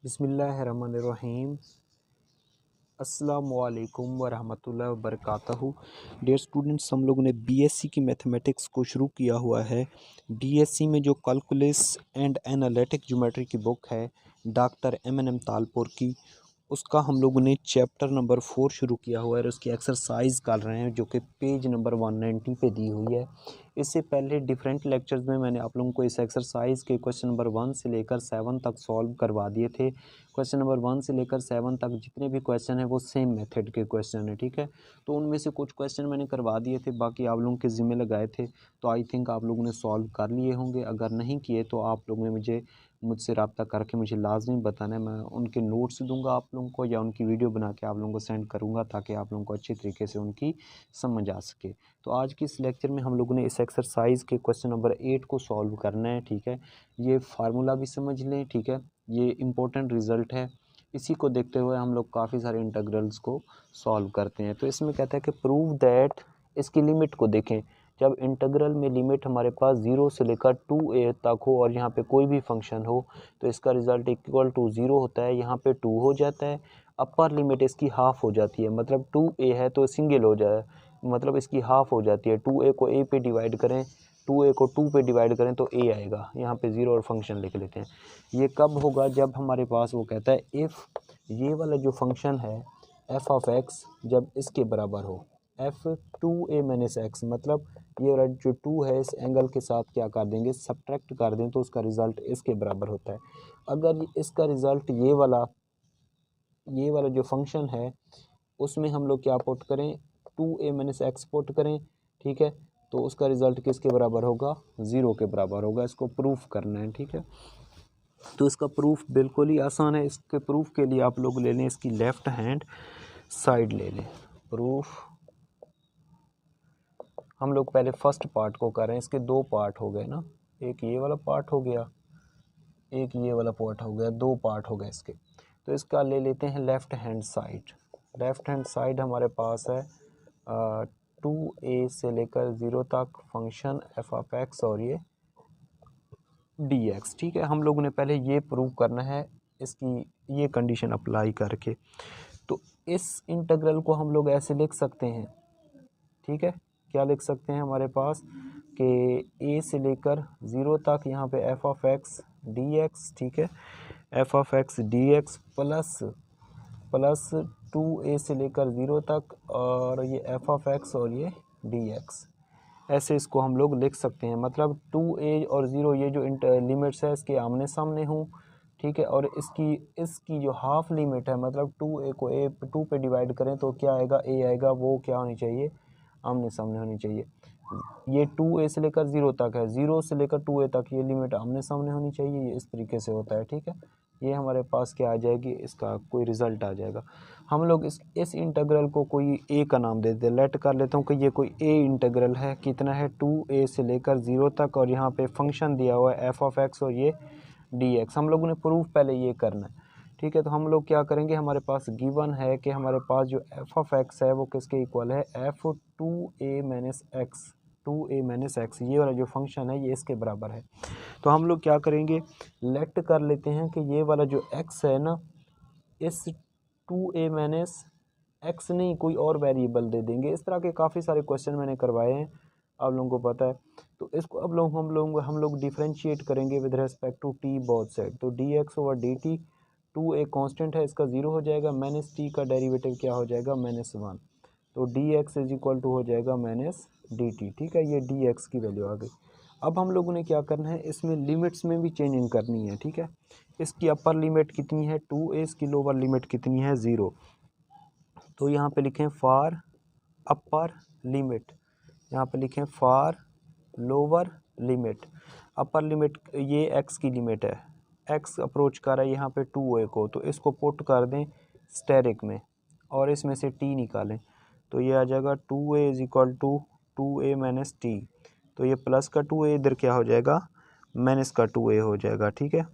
बिस्मिल्लाहिर्रहमानिर्रहीम। अस्सलामुअलैकुम वरहमतुल्लाहि वबरकातुहू। डियर स्टूडेंट्स, हम लोगों ने बीएससी की मैथमेटिक्स को शुरू किया हुआ है। बीएससी में जो कैलकुलस एंड एनालिटिक ज्योमेट्री की बुक है डॉक्टर एम तालपुर की, उसका हम लोगों ने चैप्टर नंबर 4 शुरू किया हुआ है और उसकी एक्सरसाइज कर रहे हैं जो कि पेज नंबर 190 पे दी हुई है। इससे पहले डिफरेंट लेक्चर्स में मैंने आप लोगों को इस एक्सरसाइज के क्वेश्चन नंबर 1 से लेकर 7 तक सॉल्व करवा दिए थे। क्वेश्चन नंबर 1 से लेकर 7 तक जितने भी क्वेश्चन हैं वो सेम मेथड के क्वेश्चन हैं, ठीक है। तो उनमें से कुछ क्वेश्चन मैंने करवा दिए थे, बाकी आप लोगों के ज़िम्मे लगाए थे, तो आई थिंक आप लोगों ने सॉल्व कर लिए होंगे। अगर नहीं किए तो आप लोगों ने मुझसे रब्ता करके मुझे लाजमी बताना है। मैं उनके नोट्स दूंगा आप लोगों को या उनकी वीडियो बना के आप लोगों को सेंड करूंगा ताकि आप लोगों को अच्छे तरीके से उनकी समझ आ सके। तो आज की इस लेक्चर में हम लोगों ने इस एक्सरसाइज के क्वेश्चन नंबर 8 को सॉल्व करना है, ठीक है। ये फार्मूला भी समझ लें, ठीक है, ये इम्पोर्टेंट रिजल्ट है। इसी को देखते हुए हम लोग काफ़ी सारे इंटीग्रल्स को सॉल्व करते हैं। तो इसमें कहता है कि प्रूव दैट, इसकी लिमिट को देखें। जब इंटीग्रल में लिमिट हमारे पास 0 से लेकर 2a तक हो और यहाँ पे कोई भी फंक्शन हो तो इसका रिजल्ट इक्वल टू 0 होता है, यहाँ पे 2 हो जाता है। अपर लिमिट इसकी हाफ हो जाती है, मतलब 2a है तो सिंगल हो जाए, मतलब इसकी हाफ हो जाती है। 2a को a पे डिवाइड करें, 2a को 2 पे डिवाइड करें तो a आएगा, यहाँ पे 0 और फंक्शन लिख लेते हैं। ये कब होगा? जब हमारे पास वो कहता है इफ़ ये वाला जो फंक्शन है f ऑफ x जब इसके बराबर हो, f 2a माइनस x, मतलब ये जो 2 है इस एंगल के साथ क्या कर देंगे, सब्ट्रैक्ट कर दें तो उसका रिज़ल्ट इसके बराबर होता है। अगर इसका रिज़ल्ट ये वाला जो फंक्शन है उसमें हम लोग क्या पुट करें, 2a माइनस एक्स पुट करें, ठीक है, तो उसका रिज़ल्ट किसके बराबर होगा? 0 के बराबर होगा। इसको प्रूफ करना है, ठीक है। तो इसका प्रूफ बिल्कुल ही आसान है। इसके प्रूफ के लिए आप लोग ले लें इसकी लेफ़्ट हैंड साइड ले लें। प्रूफ हम लोग पहले फर्स्ट पार्ट को कर रहे हैं। इसके 2 पार्ट हो गए ना, एक ये वाला पार्ट हो गया, एक ये वाला पार्ट हो गया, 2 पार्ट हो गए इसके। तो इसका ले लेते हैं left hand side. Left hand side हमारे पास है 2a से लेकर 0 तक फंक्शन f ऑफ x और ये dx, ठीक है। हम लोगों ने पहले ये प्रूव करना है इसकी ये कंडीशन अप्लाई करके। तो इस इंटीग्रल को हम लोग ऐसे लिख सकते हैं, ठीक है। क्या लिख सकते हैं? हमारे पास कि a से लेकर 0 तक यहाँ पे f ऑफ x dx, ठीक है, f of x dx plus 2a से लेकर 0 तक और ये f ऑफ x और ये dx, ऐसे इसको हम लोग लिख सकते हैं। मतलब 2a और 0 ये जो लिमिट्स है इसके आमने सामने हूँ, ठीक है, और इसकी जो हाफ लिमिट है, मतलब 2a को 2 पे डिवाइड करें तो क्या आएगा? a आएगा, वो क्या होनी चाहिए? आमने सामने होनी चाहिए। ये 2a से लेकर 0 तक है, 0 से लेकर 2a तक ये लिमिट आमने सामने होनी चाहिए। ये इस तरीके से होता है, ठीक है। ये हमारे पास क्या आ जाएगी? इसका कोई रिज़ल्ट आ जाएगा। हम लोग इस इंटीग्रल को कोई a का नाम दे देते, लेट कर लेता हूँ कि ये कोई a इंटीग्रल है। कितना है? 2a से लेकर 0 तक और यहाँ पे फंक्शन दिया हुआ है f ऑफ x और ये dx। हम लोगों ने प्रूफ पहले ये करना है, ठीक है। तो हम लोग क्या करेंगे, हमारे पास गिवन है कि हमारे पास जो f ऑफ x है वो किसके इक्वल है? f 2a minus x, 2a minus x, ये वाला जो फंक्शन है ये इसके बराबर है। तो हम लोग क्या करेंगे, लेट कर लेते हैं कि ये वाला जो x है ना, इस 2a माइनस एक्स नहीं कोई और वेरिएबल दे देंगे। इस तरह के काफ़ी सारे क्वेश्चन मैंने करवाए हैं, आप लोगों को पता है। तो इसको अब हम लोग डिफ्रेंशिएट करेंगे with respect to t both side. तो dx ओवर dt, 2 एक कांस्टेंट है, इसका 0 हो जाएगा, माइनस t का डेरिवेटिव क्या हो जाएगा? -1। तो dx इज इक्वल टू हो जाएगा माइनस dt, ठीक है। ये dx की वैल्यू आ गई। अब हम लोगों ने क्या करना है, इसमें लिमिट्स में भी चेंजिंग करनी है, ठीक है। इसकी अपर लिमिट कितनी है? 2a, इसकी लोअर लिमिट कितनी है? 0। तो यहाँ पे लिखें फॉर अपर लिमिट, यहाँ पे लिखें for lower limit. Upper limit ये x की लिमिट है, x अप्रोच कर रहा है यहाँ पे 2a को, तो इसको पुट कर दें स्टेरिक में और इसमें से t निकालें। तो ये आ जाएगा 2a is equal to 2a minus T. तो ये प्लस का 2a इधर क्या हो जाएगा? माइनस का 2a हो जाएगा, ठीक है।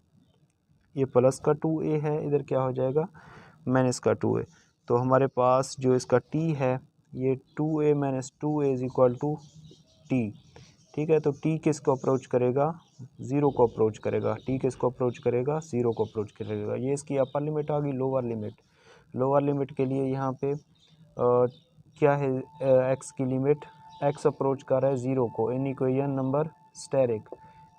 ये प्लस का 2a है, इधर क्या हो जाएगा? माइनस का 2a। तो हमारे पास जो इसका t है ये 2a minus 2a is equal to t, ठीक है। तो t किसको अप्रोच करेगा? ज़ीरो को अप्रोच करेगा, टी किसको अप्रोच करेगा, ज़ीरो को अप्रोच करेगा। ये इसकी अपर लिमिट आ गई। लोअर लिमिट के लिए यहाँ पे क्या है, एक्स की लिमिट, एक्स अप्रोच कर रहा है ज़ीरो को in equation number asterisk.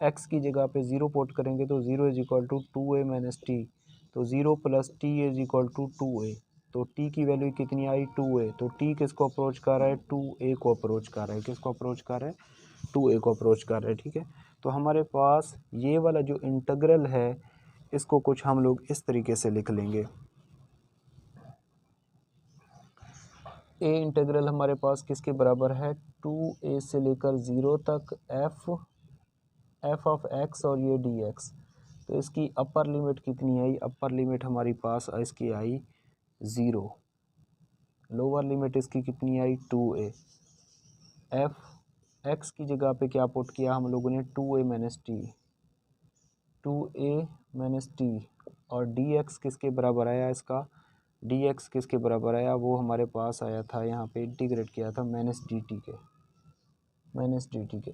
X की जगह पे ज़ीरो पुट करेंगे तो zero is equal to 2a minus T, तो zero plus T is equal to 2a। तो टी की वैल्यू कितनी आई, 2a। तो टी किसको अप्रोच कर रहा है, 2a को अप्रोच कर रहा है। किसको अप्रोच कर रहा है, 2a को अप्रोच कर रहा है। ठीक है, तो हमारे पास ये वाला जो इंटीग्रल है इसको कुछ हम लोग इस तरीके से लिख लेंगे। ए इंटीग्रल हमारे पास किसके बराबर है, 2a से लेकर 0 तक एफ ऑफ एक्स और ये डी एक्स। तो इसकी अपर लिमिट कितनी आई, अपर लिमिट हमारी पास इसकी आई 0। लोअर लिमिट इसकी कितनी आई, 2a। एफ एक्स की जगह पे क्या पुट किया हम लोगों ने, 2a माइनस टी, और डी एक्स किसके बराबर आया, इसका डी एक्स किसके बराबर आया, वो हमारे पास आया था यहाँ पे इंटीग्रेट किया था माइनस डी टी के।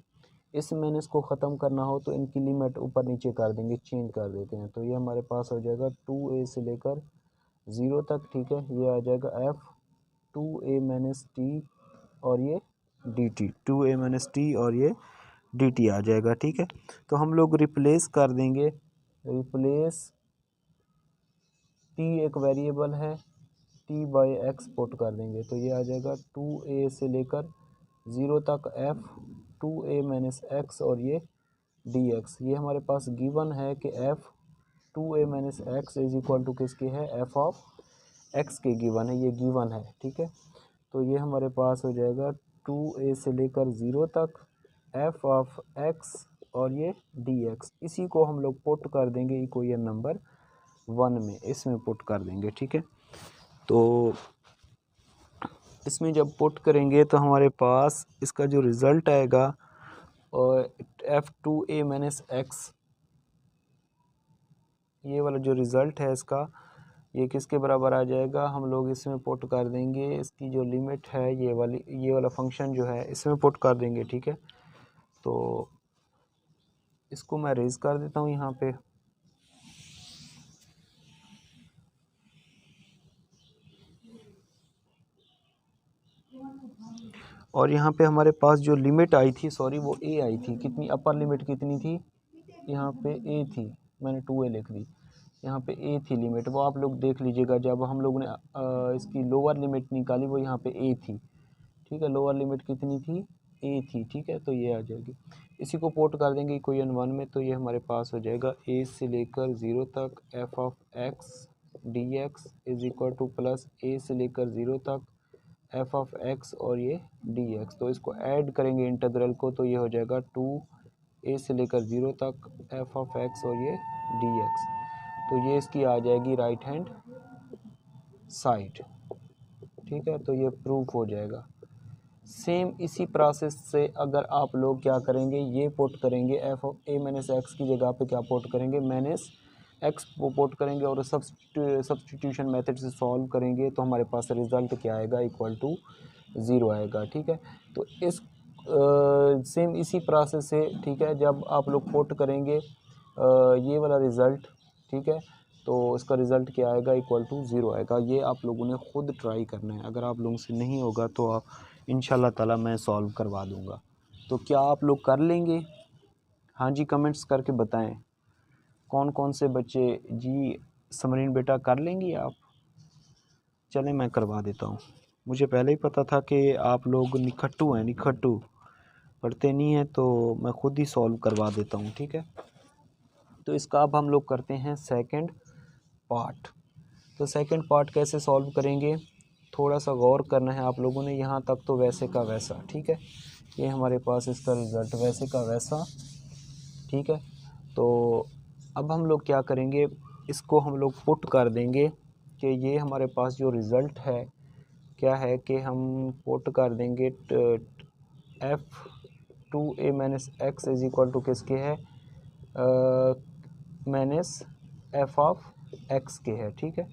इस माइनस को ख़त्म करना हो तो इनकी लिमिट ऊपर नीचे कर देंगे, चेंज कर देते हैं। तो ये हमारे पास हो जाएगा 2a से लेकर 0 तक। ठीक है, ये आ जाएगा एफ 2a माइनस टी और ये D T, 2a minus T और ये डी टी आ जाएगा। ठीक है, तो हम लोग रिप्लेस कर देंगे, रिप्लेस टी एक वेरिएबल है, टी बाई एक्स पुट कर देंगे। तो ये आ जाएगा 2a से लेकर 0 तक एफ 2a माइनस एक्स और ये डी एक्स। ये हमारे पास गिवन है कि f 2a minus x is equal to किसके है, एफ ऑफ एक्स के गिवन है, ये गिवन है। ठीक है, तो ये हमारे पास हो जाएगा 2a से लेकर 0 तक एफ ऑफ एक्स और ये डी एक्स। इसी को हम लोग पुट कर देंगे इक्वेशन नंबर 1 में, इसमें पुट कर देंगे। ठीक है, तो इसमें जब पुट करेंगे तो हमारे पास इसका जो रिज़ल्ट आएगा और एफ 2a माइनस एक्स, ये वाला जो रिज़ल्ट है इसका, ये किसके बराबर आ जाएगा, हम लोग इसमें पुट कर देंगे इसकी जो लिमिट है, ये वाला फंक्शन जो है इसमें पुट कर देंगे। ठीक है, तो इसको मैं रेज कर देता हूँ यहाँ पे। और यहाँ पे हमारे पास जो लिमिट आई थी, सॉरी वो ए आई थी, कितनी अपर लिमिट कितनी थी, यहाँ पे ए थी, मैंने 2a लिख दी, यहाँ पे ए थी लिमिट, वो आप लोग देख लीजिएगा। जब हम लोगों ने इसकी लोअर लिमिट निकाली वो यहाँ पे ए थी। ठीक है, लोअर लिमिट कितनी थी, ए थी। ठीक है, तो ये आ जाएगी, इसी को पोर्ट कर देंगे इक्वेशन 1 में। तो ये हमारे पास हो जाएगा ए से लेकर 0 तक F of x D x is equal to plus A से लेकर 0 तक एफ ऑफ एक्स और ये डी एक्स। तो इसको ऐड करेंगे इंटीग्रल को, तो ये हो जाएगा 2a से लेकर 0 तक एफ ऑफ एक्स और ये डी एक्स। तो ये इसकी आ जाएगी राइट हैंड साइड। ठीक है, तो ये प्रूफ हो जाएगा। सेम इसी प्रोसेस से अगर आप लोग क्या करेंगे, ये पुट करेंगे F of A minus x की जगह पे क्या पुट करेंगे, माइनस एक्स को पुट करेंगे और सब्स्टिट्यूशन मेथड से सॉल्व करेंगे, तो हमारे पास रिज़ल्ट क्या आएगा, इक्वल टू 0 आएगा। ठीक है, तो इस सेम इसी प्रोसेस से, ठीक है, जब आप लोग पुट करेंगे ये वाला रिज़ल्ट, ठीक है, तो इसका रिज़ल्ट क्या आएगा, इक्वल टू 0 आएगा। ये आप लोगों ने खुद ट्राई करना है, अगर आप लोगों से नहीं होगा तो आप इंशाल्लाह ताला मैं सॉल्व करवा दूंगा। तो क्या आप लोग कर लेंगे, हाँ जी कमेंट्स करके बताएं कौन कौन से बच्चे जी समरीन बेटा कर लेंगी आप। चलें मैं करवा देता हूँ, मुझे पहले ही पता था कि आप लोग निखट्टू हैं, निखट्टू पढ़ते नहीं हैं, तो मैं खुद ही सॉल्व करवा देता हूँ। ठीक है, तो इसका अब हम लोग करते हैं सेकंड पार्ट। तो सेकंड पार्ट कैसे सॉल्व करेंगे, थोड़ा सा गौर करना है आप लोगों ने। यहाँ तक तो वैसे का वैसा, ठीक है, ये हमारे पास इसका रिज़ल्ट वैसे का वैसा। ठीक है, तो अब हम लोग क्या करेंगे, इसको हम लोग पुट कर देंगे कि ये हमारे पास जो रिज़ल्ट है क्या है, कि हम पुट कर देंगे f 2a minus x is equal to किसके है, माइनस एफ ऑफ एक्स के है। ठीक है,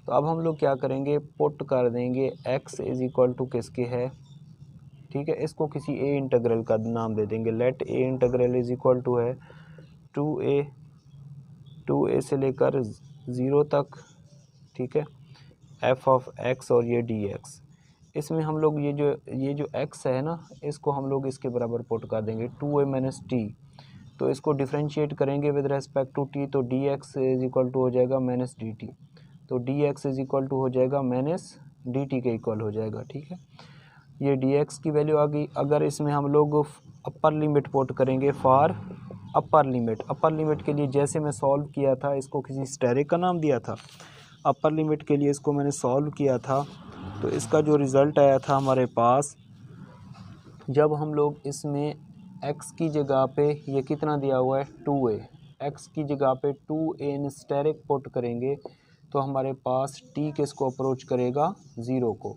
तो अब हम लोग क्या करेंगे, पुट कर देंगे x इज इक्वल टू किसके है। ठीक है, इसको किसी ए इंटीग्रल का नाम दे देंगे, let a integral is equal to है 2a से लेकर 0 तक, ठीक है, f ऑफ x और ये dx। इसमें हम लोग ये जो x है ना, इसको हम लोग इसके बराबर पुट कर देंगे 2a माइनस टी। तो इसको डिफ्रेंशिएट करेंगे विद रेस्पेक्ट टू t, तो dx इज इक्वल टू हो जाएगा माइनस dt। तो dx इज इक्वल टू हो जाएगा माइनस dt के इक्वल हो जाएगा, ठीक है। ये dx की वैल्यू आ गई। अगर इसमें हम लोग अपर लिमिट पुट करेंगे फॉर अपर लिमिट के लिए जैसे मैं सॉल्व किया था, इसको किसी स्टेरिक का नाम दिया था। अपर लिमिट के लिए इसको मैंने सॉल्व किया था, तो इसका जो रिज़ल्ट आया था हमारे पास, जब हम लोग इसमें x की जगह पे ये कितना दिया हुआ है 2a, x की जगह पे 2a इन स्टेरिक पुट करेंगे तो हमारे पास t किसको अप्रोच करेगा 0 को।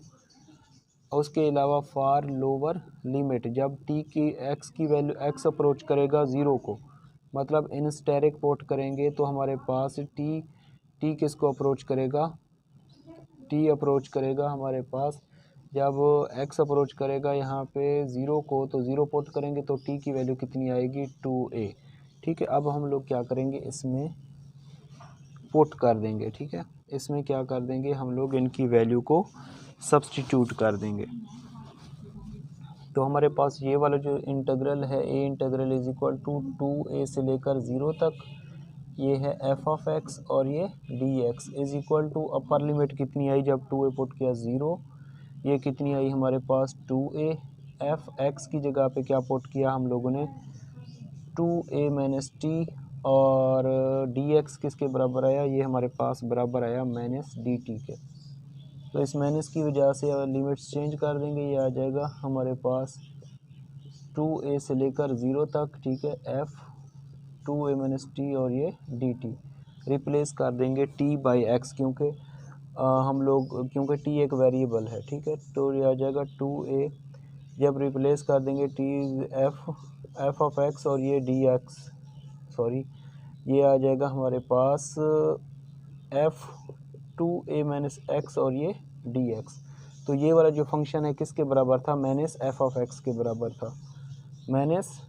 और उसके अलावा फॉर लोअर लिमिट, जब t की x की वैल्यू x अप्रोच करेगा 0 को, मतलब इन स्टेरिक पुट करेंगे तो हमारे पास t किसको अप्रोच करेगा, t अप्रोच करेगा हमारे पास, जब x अप्रोच करेगा यहाँ पे 0 को, तो 0 पुट करेंगे तो t की वैल्यू कितनी आएगी 2a, ठीक है। अब हम लोग क्या करेंगे, इसमें पुट कर देंगे, ठीक है। इसमें क्या कर देंगे, हम लोग इनकी वैल्यू को सब्स्टिट्यूट कर देंगे। तो हमारे पास ये वाला जो इंटीग्रल है, a integral is equal to 2a से लेकर 0 तक, ये है f ऑफ x और ये dx is equal to upper limit कितनी आई जब 2a पुट किया 0, ये कितनी आई हमारे पास 2a। f x की जगह पे क्या पुट किया हम लोगों ने 2a माइनस टी, और dx किसके बराबर आया, ये हमारे पास बराबर आया माइनस dt के। तो इस माइनस की वजह से लिमिट्स चेंज कर देंगे, ये आ जाएगा हमारे पास 2a से लेकर 0 तक, ठीक है, f 2a माइनस टी और ये dt। रिप्लेस कर देंगे t बाई एक्स, क्योंकि क्योंकि t एक वेरिएबल है, ठीक है। तो ये आ जाएगा 2a, जब रिप्लेस कर देंगे t f ऑफ x और ये dx, सॉरी, ये आ जाएगा हमारे पास f 2a माइनस एक्स और ये dx। तो ये वाला जो फंक्शन है किसके बराबर था, माइनस f ऑफ x के बराबर था, माइनस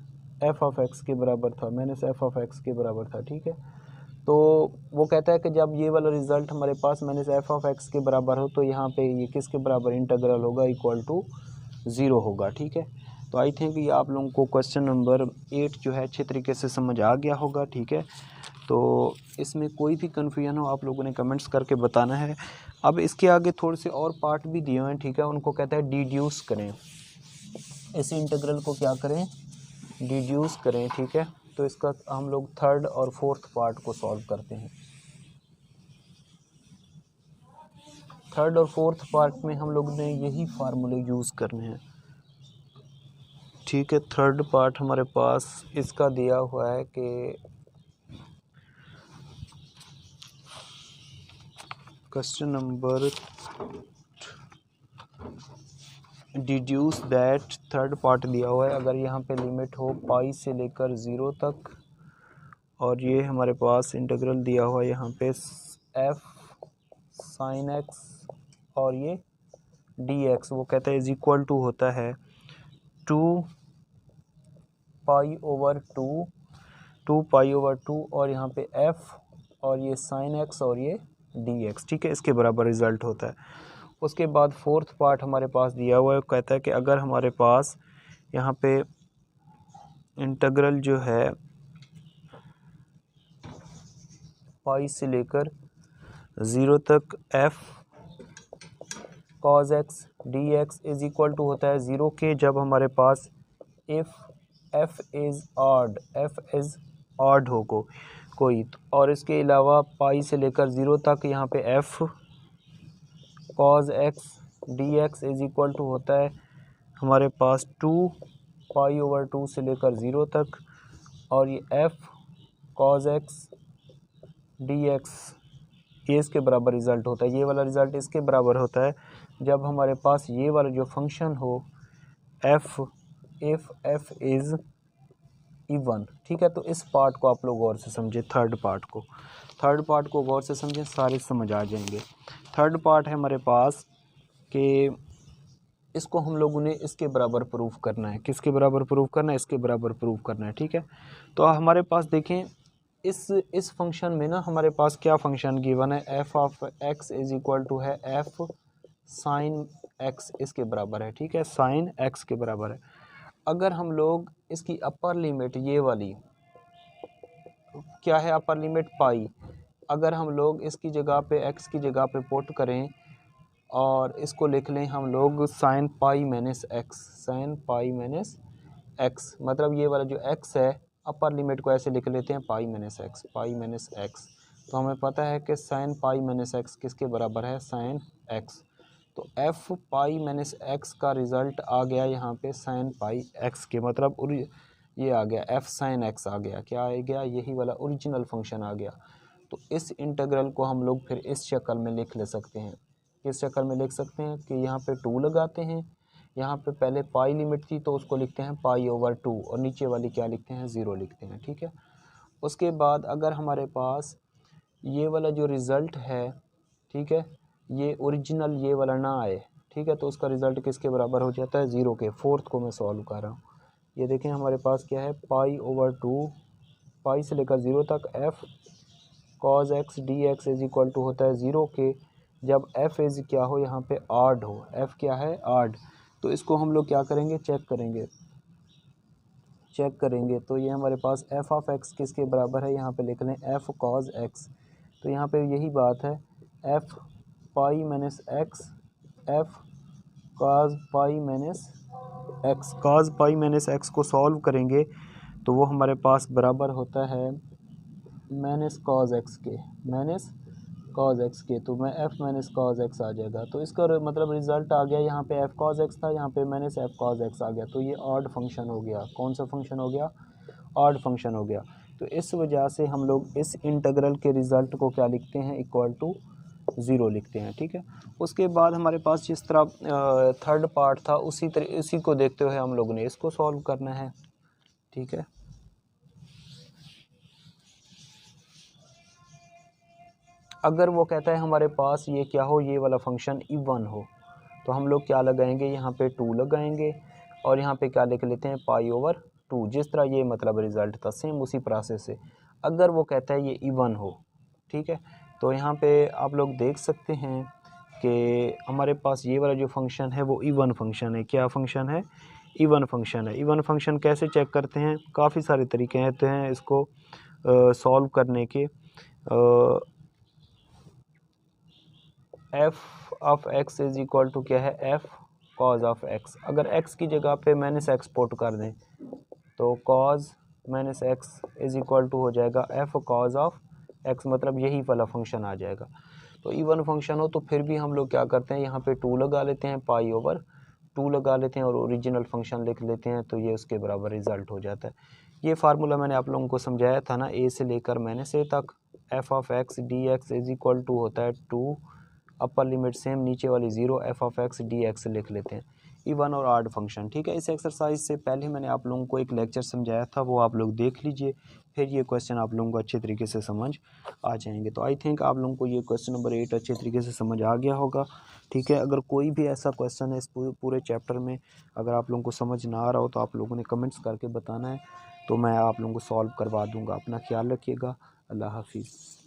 f ऑफ x के बराबर था, माइनस f ऑफ x के बराबर था, ठीक है। तो वो कहता है कि जब ये वाला रिज़ल्ट हमारे पास माइनस f ऑफ x के बराबर हो, तो यहाँ पे ये किसके बराबर इंटीग्रल होगा, इक्वल टू 0 होगा, ठीक है। तो आई थिंक ये आप लोगों को क्वेश्चन नंबर 8 जो है अच्छे तरीके से समझ आ गया होगा, ठीक है। तो इसमें कोई भी कन्फ्यूजन हो आप लोगों ने कमेंट्स करके बताना है। अब इसके आगे थोड़े से और पार्ट भी दिए हुए हैं, ठीक है, उनको कहता है डिड्यूस करें। इस इंटीग्रल को क्या करें, डिड्यूस करें, ठीक है। तो इसका हम लोग थर्ड और फोर्थ पार्ट को सॉल्व करते हैं। थर्ड और फोर्थ पार्ट में हम लोग ने यही फार्मूले यूज़ करने हैं, ठीक है। थर्ड पार्ट हमारे पास इसका दिया हुआ है कि question number deduce that, third part दिया हुआ है, अगर यहाँ पे लिमिट हो पाई से लेकर 0 तक, और ये हमारे पास इंटीग्रल दिया हुआ है यहाँ पे f साइन x और ये dx, वो कहता है इज इक्वल टू होता है 2 पाई ओवर 2 और यहाँ पे f और ये साइन x और ये dx, ठीक है, इसके बराबर रिज़ल्ट होता है। उसके बाद फोर्थ पार्ट हमारे पास दिया हुआ है, कहता है कि अगर हमारे पास यहाँ पे इंटीग्रल जो है पाई से लेकर 0 तक f cos x dx is equal to होता है 0 के, जब हमारे पास इफ़ f इज़ ऑड हो कोई, और इसके अलावा पाई से लेकर 0 तक यहाँ पे f cos x dx is equal to होता है हमारे पास 2 पाई ओवर 2 से लेकर 0 तक, और ये f cos x dx ये इसके बराबर रिज़ल्ट होता है। ये वाला रिज़ल्ट इसके बराबर होता है जब हमारे पास ये वाला जो फंक्शन हो f if f is even, ठीक है। तो इस पार्ट को आप लोग गौर से समझें, थर्ड पार्ट को गौर से समझें, सारे समझ आ जाएंगे। थर्ड पार्ट है हमारे पास कि इसको हम लोगों ने इसके बराबर प्रूफ करना है, किसके बराबर प्रूफ करना है, इसके बराबर प्रूफ करना है, ठीक है। तो हमारे पास देखें इस फंक्शन में ना हमारे पास क्या फंक्शन गिवन है, f of x is equal to है एफ साइन एक्स, इसके बराबर है, ठीक है, साइन एक्स के बराबर है। अगर हम लोग इसकी अपर लिमिट ये वाली क्या है, अपर लिमिट पाई, अगर हम लोग इसकी जगह पे एक्स की जगह पे पुट करें और इसको लिख लें हम लोग sine pi minus x, sine pi minus x, मतलब ये वाला जो एक्स है अपर लिमिट को ऐसे लिख लेते हैं pi minus x, pi minus x. तो हमें पता है कि साइन पाई माइनस एक्स किसके बराबर है, साइन एक्स। तो एफ पाई माइनस एक्स का रिज़ल्ट आ गया यहाँ पे साइन पाई एक्स के, मतलब ये आ गया एफ साइन एक्स आ गया, क्या आ गया, यही वाला ओरिजिनल फंक्शन आ गया। तो इस इंटीग्रल को हम लोग फिर इस शक्ल में लिख ले सकते हैं, किस शक्ल में लिख सकते हैं कि यहाँ पे 2 लगाते हैं, यहाँ पे पहले पाई लिमिट थी तो उसको लिखते हैं पाई ओवर 2 और नीचे वाली क्या लिखते हैं, 0 लिखते हैं, ठीक है। उसके बाद अगर हमारे पास ये वाला जो रिज़ल्ट है, ठीक है, ये ओरिजिनल ये वाला ना आए, ठीक है, तो उसका रिज़ल्ट किसके बराबर हो जाता है, 0 के। फोर्थ को मैं सॉल्व कर रहा हूँ, ये देखें हमारे पास क्या है, पाई ओवर 2, पाई से लेकर 0 तक f cos x D x is equal to होता है 0 के, जब एफ इज क्या हो, यहाँ पे आड हो, एफ क्या है, आड। तो इसको हम लोग क्या करेंगे, चेक करेंगे। तो ये हमारे पास एफ ऑफ एक्स किसके बराबर है, यहाँ पे लिख लें एफ कॉज एक्स। तो यहाँ पे यही बात है, F pi minus x, F cause pi minus x, cause pi minus x को सॉल्व करेंगे तो वो हमारे पास बराबर होता है माइनस कॉज एक्स के, माइनस कॉज एक्स के। तो मैं एफ माइनस कॉज एक्स आ जाएगा, तो इसका मतलब रिजल्ट आ गया, यहाँ पे एफ कॉज एक्स था, यहाँ पे माइनस एफ कॉज एक्स आ गया, तो ये ऑड फंक्शन हो गया। कौन सा फंक्शन हो गया, ऑड फंक्शन हो गया। तो इस वजह से हम लोग इस इंटीग्रल के रिज़ल्ट को क्या लिखते हैं, इक्वल टू 0 लिखते हैं, ठीक है। उसके बाद हमारे पास जिस तरह थर्ड पार्ट था उसी को देखते हुए हम लोग ने इसको सॉल्व करना है, ठीक है। अगर वो कहता है हमारे पास ये क्या हो, ये वाला फंक्शन इवन हो, तो हम लोग क्या लगाएंगे, यहाँ पे 2 लगाएंगे और यहाँ पे क्या लिख लेते हैं, पाई ओवर 2, जिस तरह ये मतलब रिज़ल्ट था सेम उसी प्रोसेस से। अगर वो कहता है ये इवन हो, ठीक है, तो यहाँ पे आप लोग देख सकते हैं कि हमारे पास ये वाला जो फंक्शन है वो इवन फंक्शन है। क्या फंक्शन है, इवन फंक्शन है। इवन फंक्शन कैसे चेक करते हैं, काफ़ी सारे तरीके हैं इसको सॉल्व करने के। F of x is equal to क्या है, एफ कॉज ऑफ एक्स। अगर एक्स की जगह पे माइनस एक्स पुट कर दें तो cos minus x is equal to हो जाएगा एफ कॉज ऑफ एक्स, मतलब यही वाला फंक्शन आ जाएगा। तो इवन फंक्शन हो तो फिर भी हम लोग क्या करते हैं, यहाँ पे 2 लगा लेते हैं, पाई ओवर 2 लगा लेते हैं और ओरिजिनल फंक्शन लिख लेते हैं, तो ये उसके बराबर रिजल्ट हो जाता है। ये फार्मूला मैंने आप लोगों को समझाया था ना, ए से लेकर माइनस ए तक। F of x D x is equal to होता है 2, अपर लिमिट सेम, नीचे वाली 0, f of x D x लिख लेते हैं, इवन और ऑड फंक्शन, ठीक है। इस एक्सरसाइज से पहले मैंने आप लोगों को एक लेक्चर समझाया था, वो आप लोग देख लीजिए, फिर ये क्वेश्चन आप लोगों को अच्छे तरीके से समझ आ जाएंगे। तो आई थिंक आप लोगों को ये क्वेश्चन नंबर 8 अच्छे तरीके से समझ आ गया होगा, ठीक है। अगर कोई भी ऐसा क्वेश्चन है इस पूरे चैप्टर में अगर आप लोगों को समझ ना आ रहा हो तो आप लोगों ने कमेंट्स करके बताना है, तो मैं आप लोगों को सॉल्व करवा दूँगा। अपना ख्याल रखिएगा, अल्लाह हाफिज़।